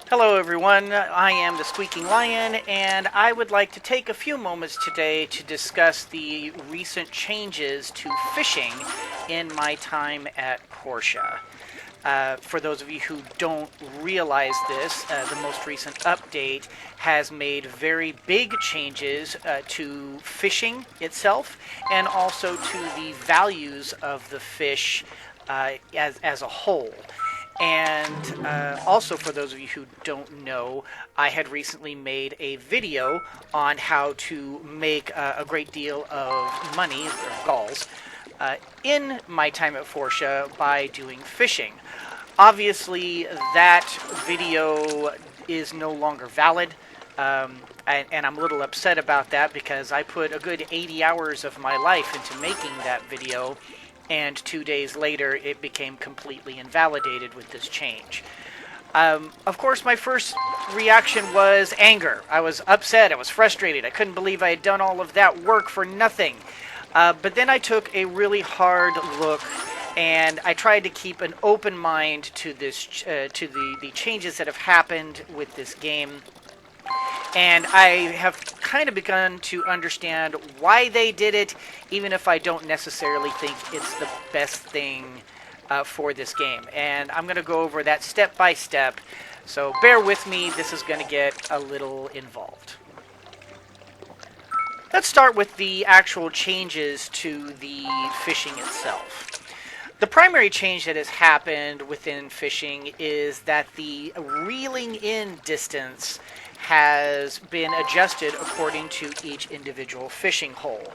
Hello everyone, I am the Squeaking Lion, and I would like to take a few moments today to discuss the recent changes to fishing in My Time at Portia. For those of you who don't realize this, the most recent update has made very big changes to fishing itself and also to the values of the fish as a whole. And also, for those of you who don't know, I had recently made a video on how to make a great deal of money, or gols, in My Time at Portia by doing fishing. Obviously, that video is no longer valid, and I'm a little upset about that because I put a good 80 hours of my life into making that video, and 2 days later it became completely invalidated with this change. Of course, my first reaction was anger. I was upset, I was frustrated, I couldn't believe I had done all of that work for nothing. But then I took a really hard look, and I tried to keep an open mind to this, to the changes that have happened with this game. And I have kind of begun to understand why they did it, even if I don't necessarily think it's the best thing for this game. And I'm going to go over that step by step, so bear with me, this is going to get a little involved. Let's start with the actual changes to the fishing itself. The primary change that has happened within fishing is that the reeling in distance has been adjusted according to each individual fishing hole.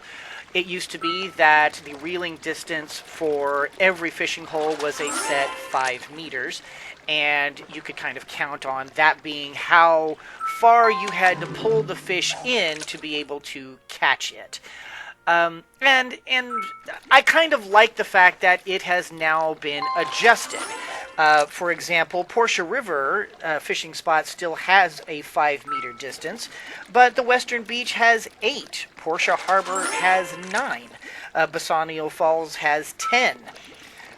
It used to be that the reeling distance for every fishing hole was a set 5 meters, and you could kind of count on that being how far you had to pull the fish in to be able to catch it. And I kind of like the fact that it has now been adjusted. For example, Portia River fishing spot still has a 5-meter distance, but the Western Beach has 8. Portia Harbor has 9. Bassanio Falls has 10.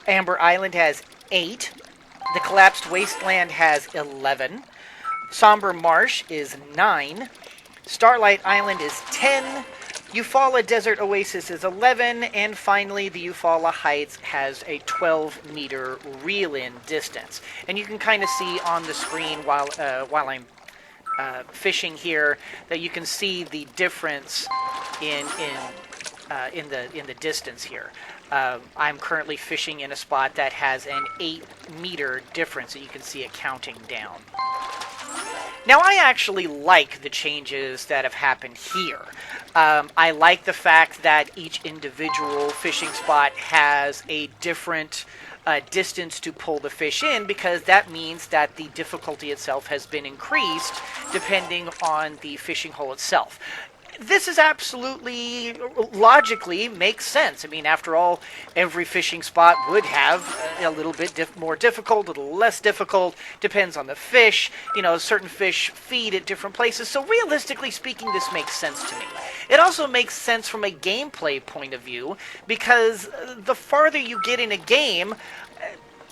Amber Island has 8. The collapsed Wasteland has 11. Somber Marsh is 9. Starlight Island is 10. Eufaula Desert Oasis is 11, and finally the Eufaula Heights has a 12-meter reel-in distance. And you can kind of see on the screen while I'm fishing here that you can see the difference in the distance here. I'm currently fishing in a spot that has an 8-meter difference, and you can see it counting down. Now, I actually like the changes that have happened here. I like the fact that each individual fishing spot has a different distance to pull the fish in, because that means that the difficulty itself has been increased depending on the fishing hole itself. This is absolutely, logically, makes sense. I mean, after all, every fishing spot would have a little bit more difficult, a little less difficult, depends on the fish. You know, certain fish feed at different places, so realistically speaking, this makes sense to me. It also makes sense from a gameplay point of view, because the farther you get in a game,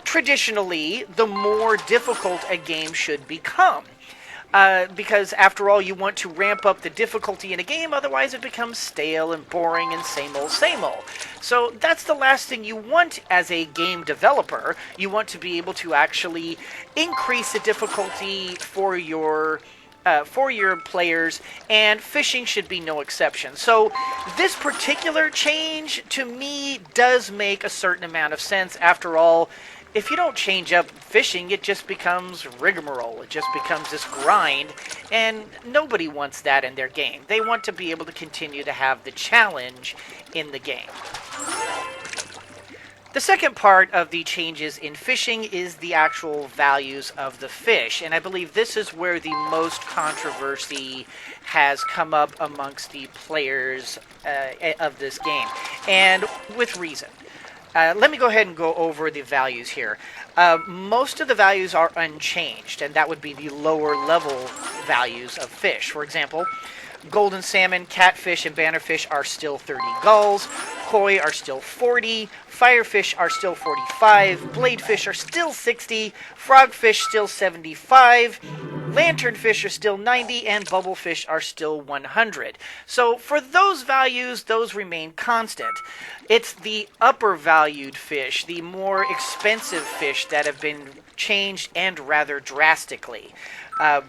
traditionally, the more difficult a game should become. Because, after all, you want to ramp up the difficulty in a game, otherwise it becomes stale and boring and same old, same old. So that's the last thing you want as a game developer. You want to be able to actually increase the difficulty for your players, and fishing should be no exception. So this particular change, to me, does make a certain amount of sense. After all, if you don't change up fishing, it just becomes rigmarole. It just becomes this grind, and nobody wants that in their game. They want to be able to continue to have the challenge in the game. The second part of the changes in fishing is the actual values of the fish, and I believe this is where the most controversy has come up amongst the players of this game, and with reason. Let me go ahead and go over the values here. Most of the values are unchanged, and that would be the lower level values of fish. For example, golden salmon, catfish, and bannerfish are still 30 gulls. koi are still 40, firefish are still 45, bladefish are still 60, frogfish still 75, lanternfish are still 90, and bubblefish are still 100. So for those values, those remain constant. It's the upper valued fish, the more expensive fish, that have been changed, and rather drastically.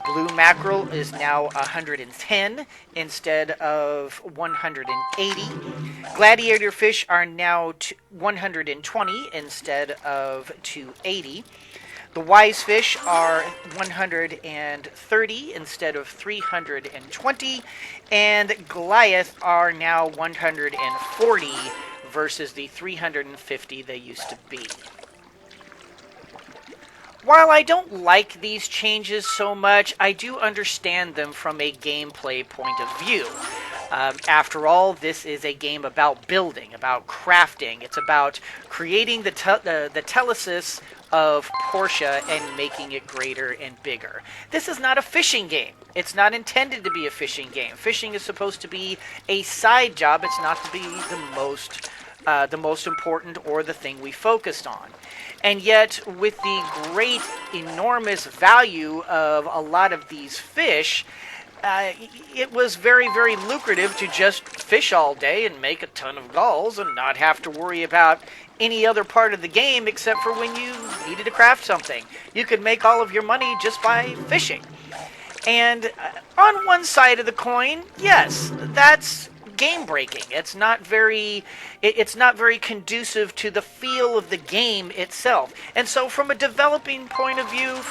Blue mackerel is now 110 instead of 180. Gladiator fish are now 120 instead of 280. The wise fish are 130 instead of 320. And Goliath are now 140 versus the 350 they used to be. While I don't like these changes so much, I do understand them from a gameplay point of view. After all, this is a game about building, about crafting. It's about creating the telesis of Portia and making it greater and bigger. This is not a fishing game. It's not intended to be a fishing game. Fishing is supposed to be a side job. It's not to be the most important or the thing we focused on. And yet, with the great, enormous value of a lot of these fish, it was very, very lucrative to just fish all day and make a ton of gulls and not have to worry about any other part of the game except for when you needed to craft something. You could make all of your money just by fishing. And on one side of the coin, yes, that's game breaking. It's not very conducive to the feel of the game itself. And so from a developing point of view,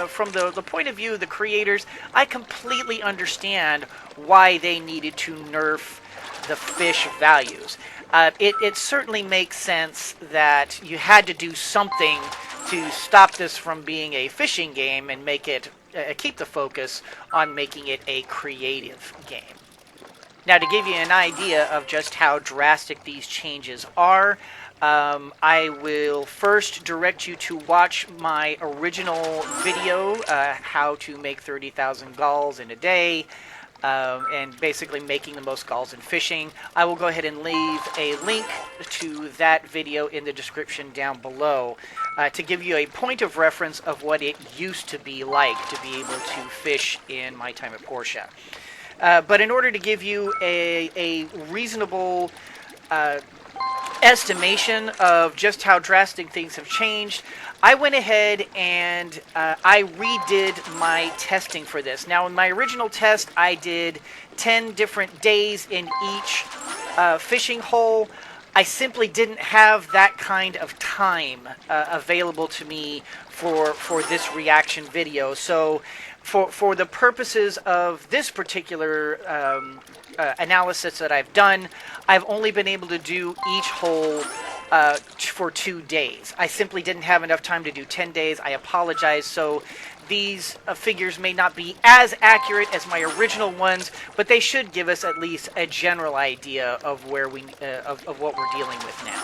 from the point of view of the creators, I completely understand why they needed to nerf the fish values. It certainly makes sense that you had to do something to stop this from being a fishing game and make it keep the focus on making it a creative game. Now, to give you an idea of just how drastic these changes are, I will first direct you to watch my original video, how to make 30,000 gulls in a day, and basically making the most gulls in fishing. I will go ahead and leave a link to that video in the description down below to give you a point of reference of what it used to be like to be able to fish in My Time at Portia. But in order to give you a reasonable estimation of just how drastic things have changed, I went ahead and I redid my testing for this. Now, in my original test, I did 10 different days in each fishing hole. I simply didn't have that kind of time available to me for this reaction video. So for the purposes of this particular analysis that I've done, I've only been able to do each hole for 2 days. I simply didn't have enough time to do 10 days. I apologize. So these figures may not be as accurate as my original ones, but they should give us at least a general idea of where of what we're dealing with now.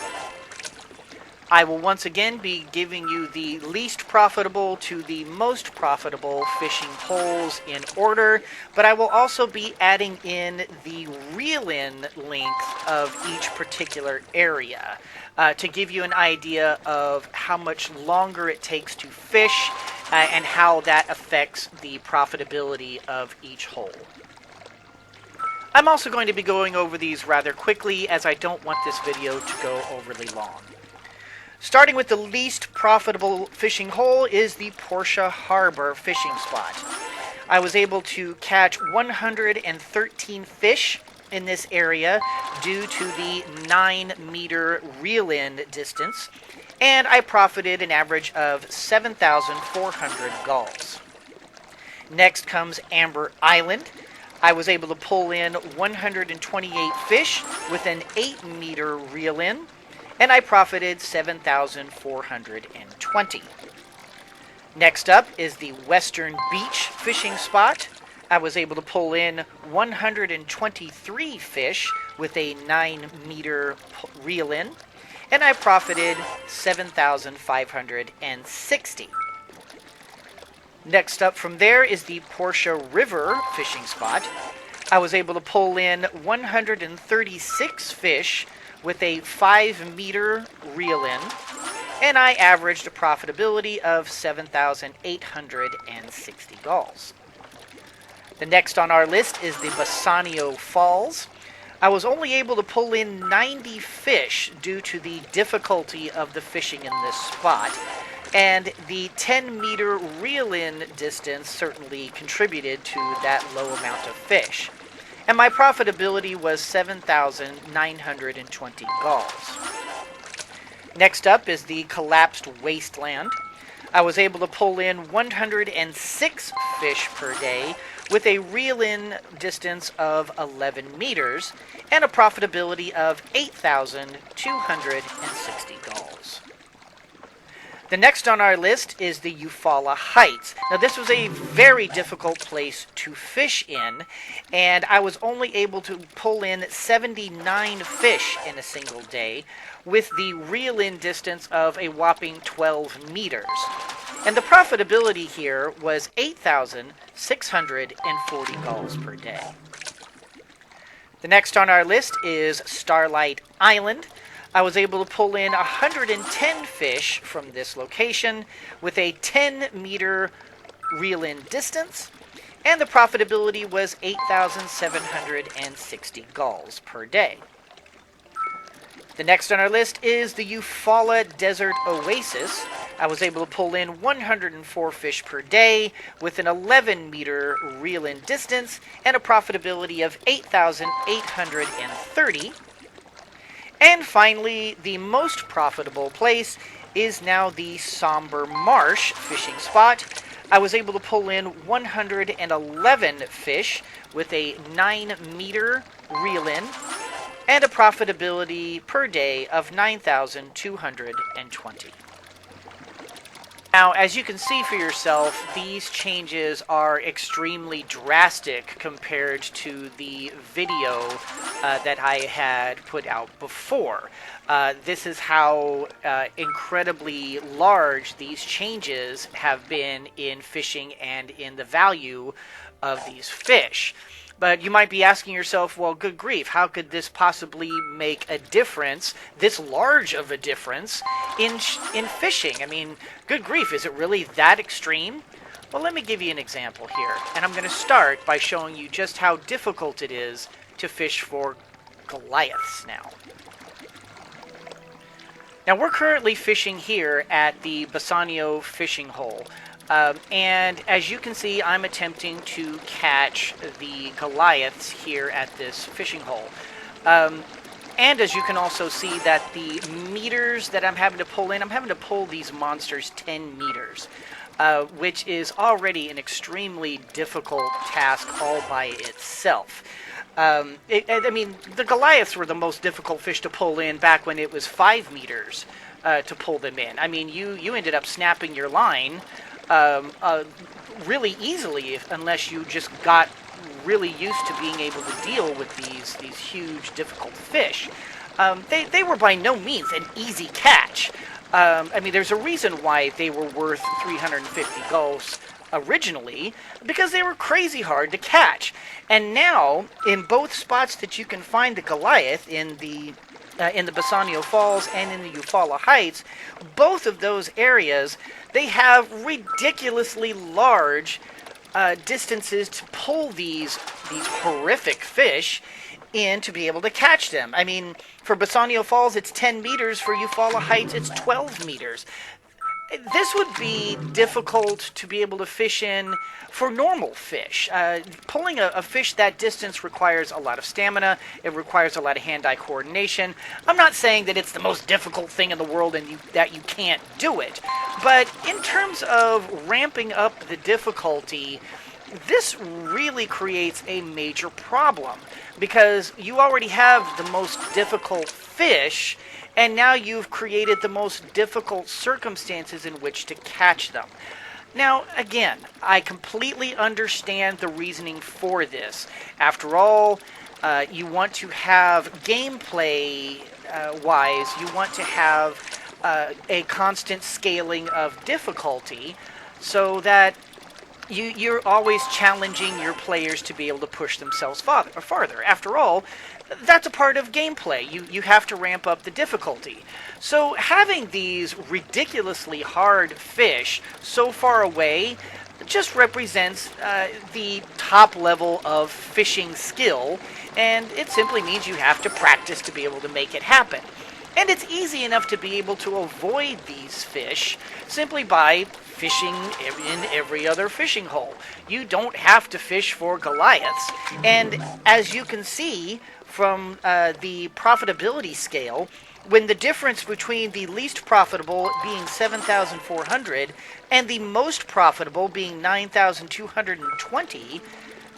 I will once again be giving you the least profitable to the most profitable fishing holes in order, but I will also be adding in the reel-in length of each particular area to give you an idea of how much longer it takes to fish and how that affects the profitability of each hole. I'm also going to be going over these rather quickly as I don't want this video to go overly long. Starting with the least profitable fishing hole is the Portia Harbor fishing spot. I was able to catch 113 fish in this area due to the 9-meter reel-in distance, and I profited an average of 7,400 gulls. Next comes Amber Island. I was able to pull in 128 fish with an 8-meter reel-in, and I profited 7,420. Next up is the Western Beach fishing spot. I was able to pull in 123 fish with a 9-meter reel-in, and I profited 7,560. Next up from there is the Portia River fishing spot. I was able to pull in 136 fish with a 5-meter reel-in, and I averaged a profitability of 7,860 gulls. The next on our list is the Bassanio Falls. I was only able to pull in 90 fish due to the difficulty of the fishing in this spot, and the 10-meter reel-in distance certainly contributed to that low amount of fish. And my profitability was 7,920 gulls. Next up is the collapsed Wasteland. I was able to pull in 106 fish per day with a reel-in distance of 11 meters and a profitability of 8,260 gulls. The next on our list is the Eufaula Heights. Now, this was a very difficult place to fish in, and I was only able to pull in 79 fish in a single day with the reel-in distance of a whopping 12 meters. And the profitability here was 8,640 gulls per day. The next on our list is Starlight Island. I was able to pull in 110 fish from this location with a 10-meter reel-in distance, and the profitability was 8,760 gulls per day. The next on our list is the Eufaula Desert Oasis. I was able to pull in 104 fish per day with an 11-meter reel-in distance and a profitability of 8,830. And finally, the most profitable place is now the Somber Marsh fishing spot. I was able to pull in 111 fish with a 9-meter reel-in and a profitability per day of 9,220. Now, as you can see for yourself, these changes are extremely drastic compared to the video that I had put out before. This is how incredibly large these changes have been in fishing and in the value of these fish. But you might be asking yourself, well, good grief, how could this possibly make a difference, this large of a difference, in fishing? I mean, good grief, is it really that extreme? Well, let me give you an example here. And I'm going to start by showing you just how difficult it is to fish for Goliaths now. Now, we're currently fishing here at the Bassanio fishing hole. And as you can see, I'm attempting to catch the Goliaths here at this fishing hole. And as you can also see that the meters that I'm having to pull in, I'm having to pull these monsters 10 meters, which is already an extremely difficult task all by itself. I mean, the Goliaths were the most difficult fish to pull in back when it was 5 meters to pull them in. I mean, you ended up snapping your line really easily unless you just got really used to being able to deal with these huge, difficult fish. They were by no means an easy catch. I mean, there's a reason why they were worth 350 gulls originally, because they were crazy hard to catch. And now, in both spots that you can find the Goliath, in the Bassanio Falls and in the Eufaula Heights, both of those areas, they have ridiculously large distances to pull these horrific fish in to be able to catch them. I mean, for Bassanio Falls, it's 10 meters. For Eufaula Heights, it's 12 meters. This would be difficult to be able to fish in for normal fish. Pulling a fish that distance requires a lot of stamina. It requires a lot of hand-eye coordination. I'm not saying that it's the most difficult thing in the world and that you can't do it. But in terms of ramping up the difficulty, this really creates a major problem, because you already have the most difficult fish, and now you've created the most difficult circumstances in which to catch them. Now, again, I completely understand the reasoning for this. After all, you want to have gameplay-wise, you want to have a constant scaling of difficulty so that you're always challenging your players to be able to push themselves farther. After all, that's a part of gameplay. You have to ramp up the difficulty. So having these ridiculously hard fish so far away just represents the top level of fishing skill, and it simply means you have to practice to be able to make it happen. And it's easy enough to be able to avoid these fish simply by fishing in every other fishing hole. You don't have to fish for Goliaths. And as you can see from the profitability scale, when the difference between the least profitable being 7,400 and the most profitable being 9,220,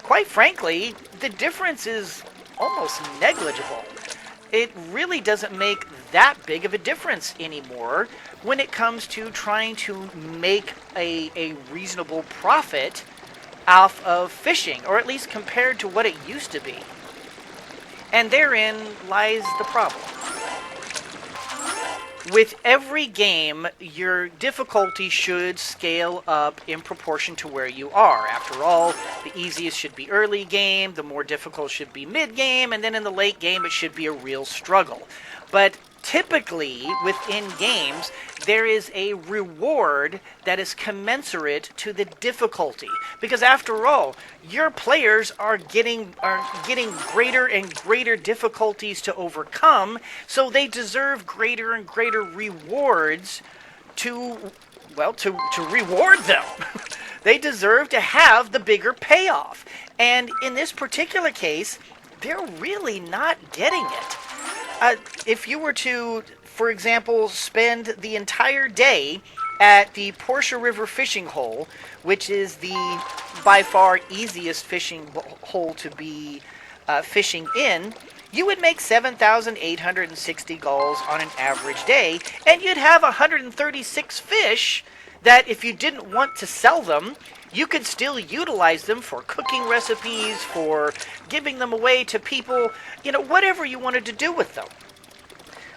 quite frankly, the difference is almost negligible. It really doesn't make that big of a difference anymore when it comes to trying to make a reasonable profit off of fishing, or at least compared to what it used to be. And therein lies the problem. With every game, your difficulty should scale up in proportion to where you are. After all, the easiest should be early game, the more difficult should be mid-game, and then in the late game it should be a real struggle. But typically, within games, there is a reward that is commensurate to the difficulty. Because after all, your players are getting greater and greater difficulties to overcome, so they deserve greater and greater rewards to reward them. They deserve to have the bigger payoff. And in this particular case, they're really not getting it. If you were to, for example, spend the entire day at the Portia River fishing hole, which is the by far easiest fishing hole to be fishing in, you would make 7,860 gulls on an average day, and you'd have 136 fish that, if you didn't want to sell them, you could still utilize them for cooking recipes, for giving them away to people, whatever you wanted to do with them.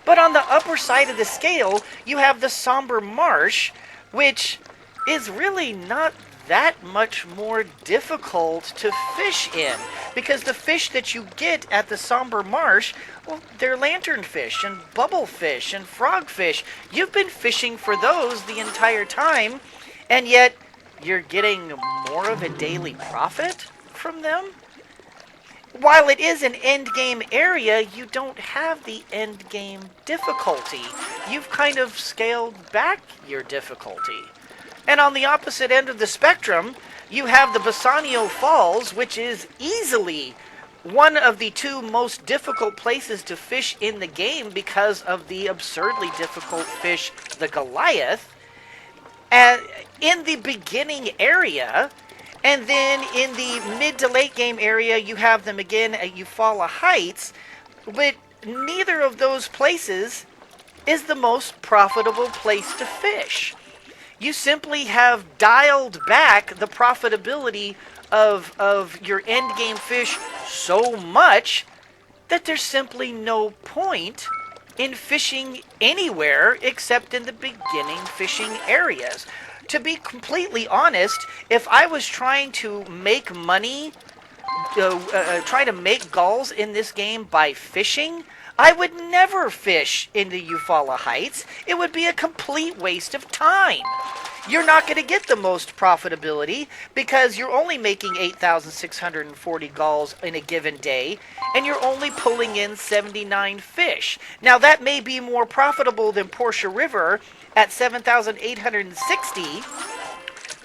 But on the upper side of the scale, you have the Somber Marsh, which is really not that much more difficult to fish in, because the fish that you get at the Somber Marsh, well, they're lanternfish and bubblefish and frogfish. You've been fishing for those the entire time, and yet you're getting more of a daily profit from them? While it is an endgame area, you don't have the endgame difficulty. You've kind of scaled back your difficulty. And on the opposite end of the spectrum, you have the Bassanio Falls, which is easily one of the two most difficult places to fish in the game because of the absurdly difficult fish, the Goliath. In the beginning area, and then in the mid to late game area, you have them again at Eufaula Heights, but neither of those places is the most profitable place to fish. You simply have dialed back the profitability of your end game fish so much that there's simply no point in fishing anywhere except in the beginning fishing areas. To be completely honest, if I was trying to make money, try to make gulls in this game by fishing, I would never fish in the Eufaula Heights. It would be a complete waste of time. You're not going to get the most profitability because you're only making 8,640 gulls in a given day, and you're only pulling in 79 fish. Now, that may be more profitable than Portia River at 7,860,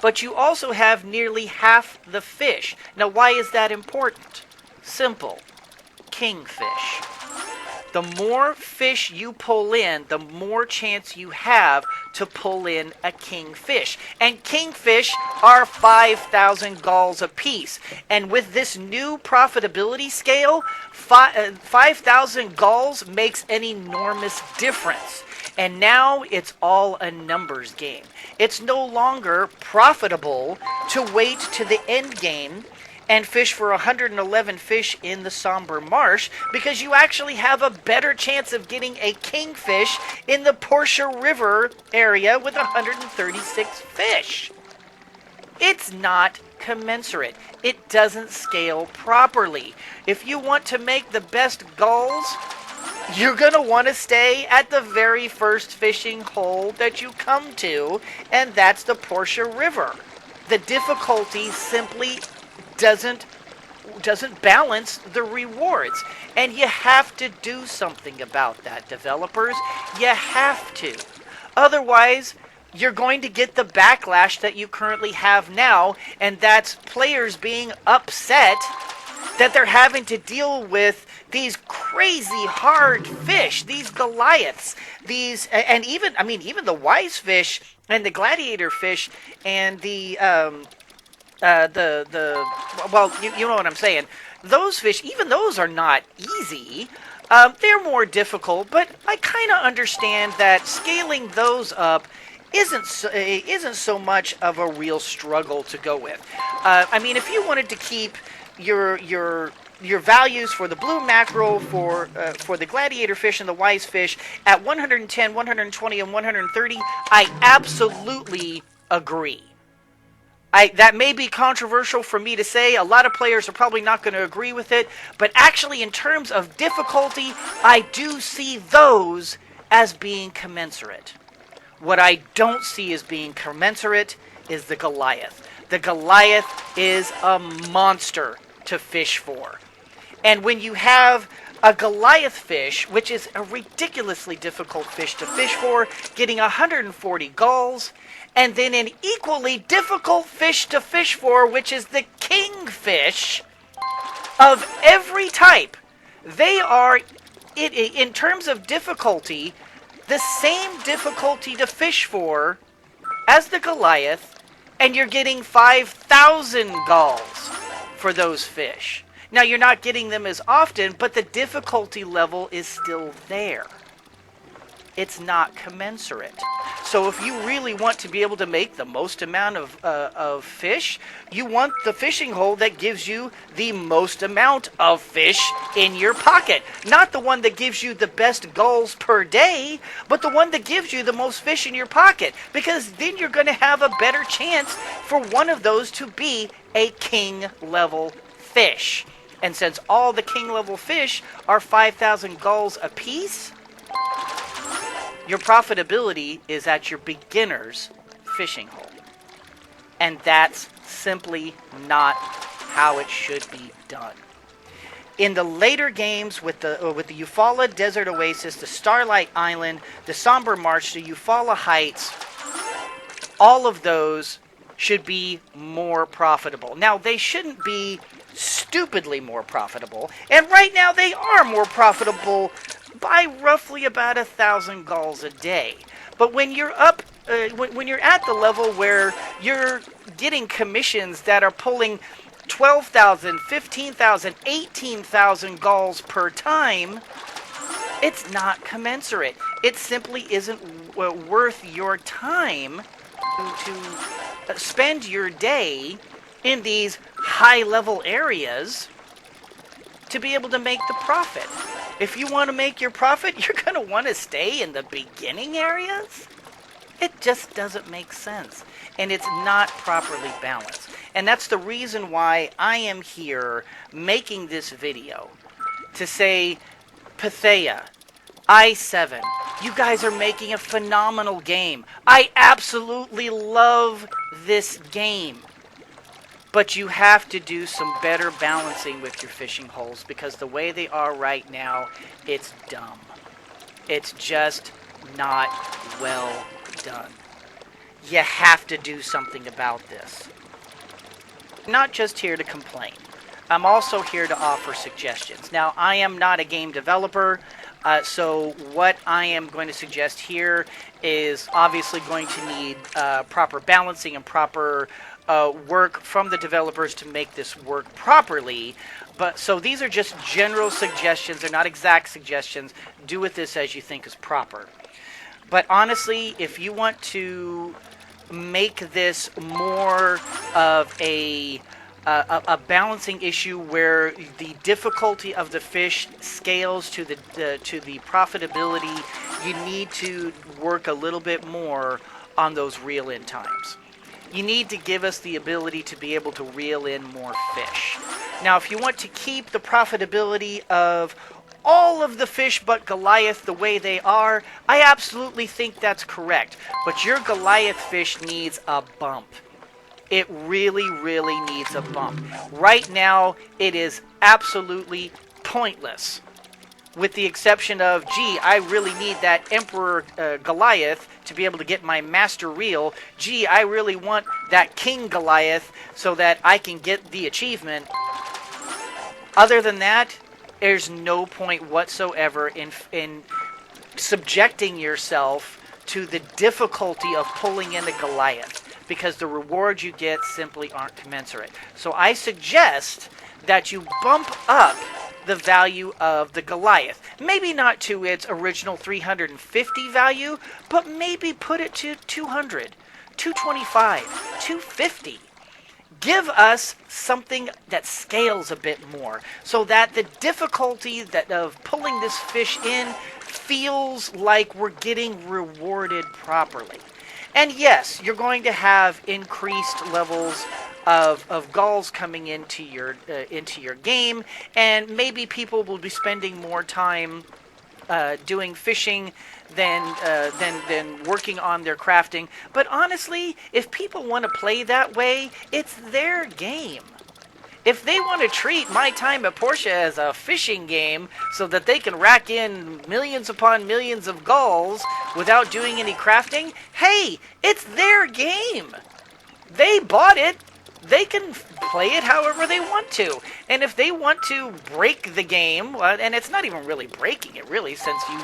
but you also have nearly half the fish. Now, why is that important? Simple. Kingfish. The more fish you pull in, the more chance you have to pull in a kingfish. And kingfish are 5,000 gulls apiece. And with this new profitability scale, 5,000 gulls makes an enormous difference. And now it's all a numbers game. It's no longer profitable to wait to the end game and fish for 111 fish in the Somber Marsh, because you actually have a better chance of getting a kingfish in the Portia River area with 136 fish. It's not commensurate. It doesn't scale properly. If you want to make the best gulls, you're going to want to stay at the very first fishing hole that you come to, and that's the Portia River. The difficulty simply doesn't balance the rewards, and you have to do something about that, developers. You have to. Otherwise, you're going to get the backlash that you currently have now, and that's players being upset that they're having to deal with these crazy hard fish, these Goliaths, these, and even the wise fish and the gladiator fish and the well, you know what I'm saying. Those fish, even those are not easy. They're more difficult, but I kind of understand that scaling those up isn't so much of a real struggle to go with. I mean, if you wanted to keep your values for the blue mackerel, for the gladiator fish and the wise fish at 110, 120, and 130, I absolutely agree. That may be controversial for me to say. A lot of players are probably not going to agree with it. But actually, in terms of difficulty, I do see those as being commensurate. What I don't see as being commensurate is the Goliath. The Goliath is a monster to fish for. And when you have a Goliath fish, which is a ridiculously difficult fish to fish for, getting 140 gulls, and then an equally difficult fish to fish for, which is the kingfish of every type. They are, in terms of difficulty, the same difficulty to fish for as the Goliath, and you're getting 5,000 gulls for those fish. Now, you're not getting them as often, but the difficulty level is still there. It's not commensurate. So if you really want to be able to make the most amount of fish, you want the fishing hole that gives you the most amount of fish in your pocket. Not the one that gives you the best gulls per day, but the one that gives you the most fish in your pocket. Because then you're going to have a better chance for one of those to be a king level fish. And since all the king level fish are 5,000 gulls apiece, your profitability is at your beginner's fishing hole. And that's simply not how it should be done. In the later games with the Eufaula Desert Oasis, the Starlight Island, the Somber Marsh, the Eufaula Heights, all of those should be more profitable. Now, they shouldn't be stupidly more profitable, and right now they are more profitable by roughly about 1,000 gulls a day. But when you're up, when you're at the level where you're getting commissions that are pulling 12,000, 15,000, 18,000 gulls per time, it's not commensurate. It simply isn't worth your time to spend your day in these high-level areas to be able to make the profit. If you want to make your profit, you're going to want to stay in the beginning areas? It just doesn't make sense. And it's not properly balanced. And that's the reason why I am here making this video. To say, Pathea, I7, you guys are making a phenomenal game. I absolutely love this game. But you have to do some better balancing with your fishing holes, because the way they are right now, it's dumb. It's just not well done. You have to do something about this. I'm not just here to complain. I'm also here to offer suggestions. Now, I am not a game developer, so what I am going to suggest here is obviously going to need proper balancing and proper work from the developers to make this work properly. But so these are just general suggestions. They're not exact suggestions. Do with this as you think is proper. But honestly, if you want to make this more of a balancing issue where the difficulty of the fish scales to the profitability, you need to work a little bit more on those reel-in times. You need to give us the ability to be able to reel in more fish. Now, if you want to keep the profitability of all of the fish but Goliath the way they are, I absolutely think that's correct. But your Goliath fish needs a bump. It really, really needs a bump. Right now, it is absolutely pointless. With the exception of, gee, I really need that Emperor Goliath to be able to get my master reel. Gee, I really want that King Goliath so that I can get the achievement. Other than that, there's no point whatsoever in subjecting yourself to the difficulty of pulling in a Goliath, because the rewards you get simply aren't commensurate. So I suggest that you bump up the value of the Goliath. Maybe not to its original 350 value, but maybe put it to 200, 225, 250. Give us something that scales a bit more, so that the difficulty of pulling this fish in feels like we're getting rewarded properly. And yes, you're going to have increased levels of gols coming into your game, and maybe people will be spending more time doing fishing than working on their crafting. But honestly, if people want to play that way, it's their game. If they want to treat My Time at Portia as a fishing game so that they can rack in millions upon millions of gols without doing any crafting, hey, it's their game. They bought it. They can play it however they want to. And if they want to break the game, and it's not even really breaking it, really, since you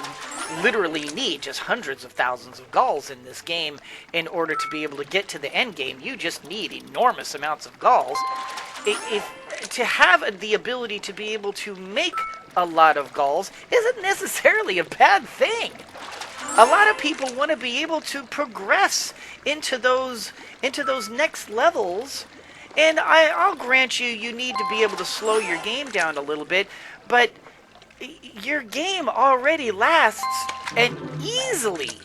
literally need just hundreds of thousands of gols in this game in order to be able to get to the end game. You just need enormous amounts of gols. To have the ability to be able to make a lot of gols isn't necessarily a bad thing. A lot of people want to be able to progress into those next levels. And I'll grant you need to be able to slow your game down a little bit, but your game already lasts and easily,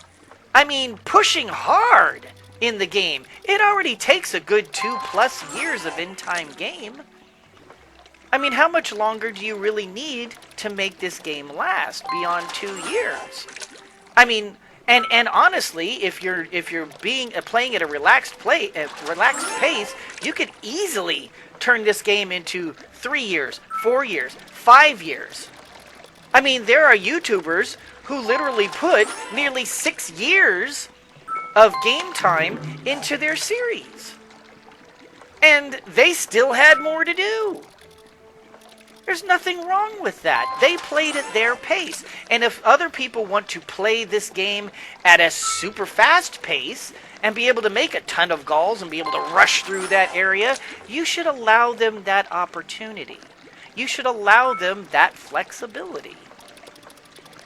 pushing hard in the game. It already takes a good 2+ years of in-time game. How much longer do you really need to make this game last beyond 2 years? And honestly, if you're playing at a relaxed pace, you could easily turn this game into 3 years, 4 years, 5 years. There are YouTubers who literally put nearly 6 years of game time into their series, and they still had more to do. There's nothing wrong with that. They played at their pace. And if other people want to play this game at a super fast pace and be able to make a ton of gols and be able to rush through that area, you should allow them that opportunity. You should allow them that flexibility.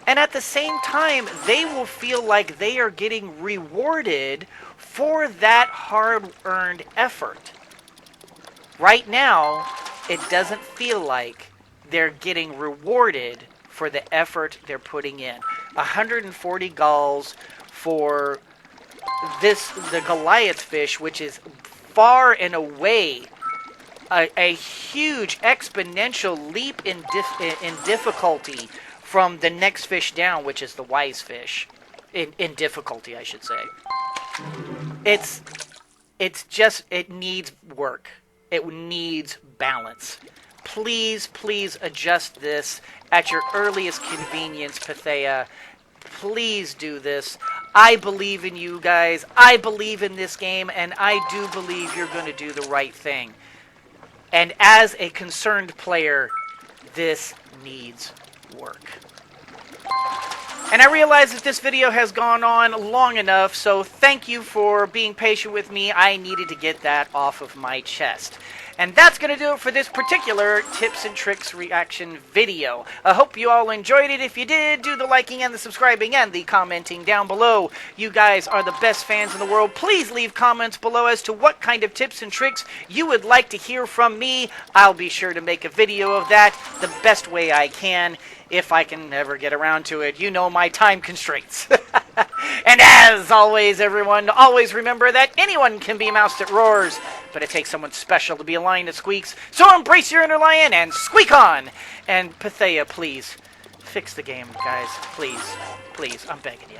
And at the same time, they will feel like they are getting rewarded for that hard-earned effort. Right now, it doesn't feel like they're getting rewarded for the effort they're putting in. 140 gols for the Goliath fish, which is far and away a huge exponential leap in difficulty from the next fish down, which is the wise fish. In difficulty, I should say. It needs work. It needs balance. Please adjust this at your earliest convenience, Pathea. Please do this. I believe in you guys. I believe in this game, and I do believe you're going to do the right thing. And as a concerned player, this needs work. And I realize that this video has gone on long enough, so thank you for being patient with me. I needed to get that off of my chest. And that's going to do it for this particular tips and tricks reaction video. I hope you all enjoyed it. If you did, do the liking and the subscribing and the commenting down below. You guys are the best fans in the world. Please leave comments below as to what kind of tips and tricks you would like to hear from me. I'll be sure to make a video of that the best way I can, if I can ever get around to it. You know my time constraints. And as always, everyone, always remember that anyone can be moused at roars, but it takes someone special to be a lion that squeaks. So embrace your inner lion and squeak on! And Pathea, please, fix the game, guys. Please. Please, I'm begging you.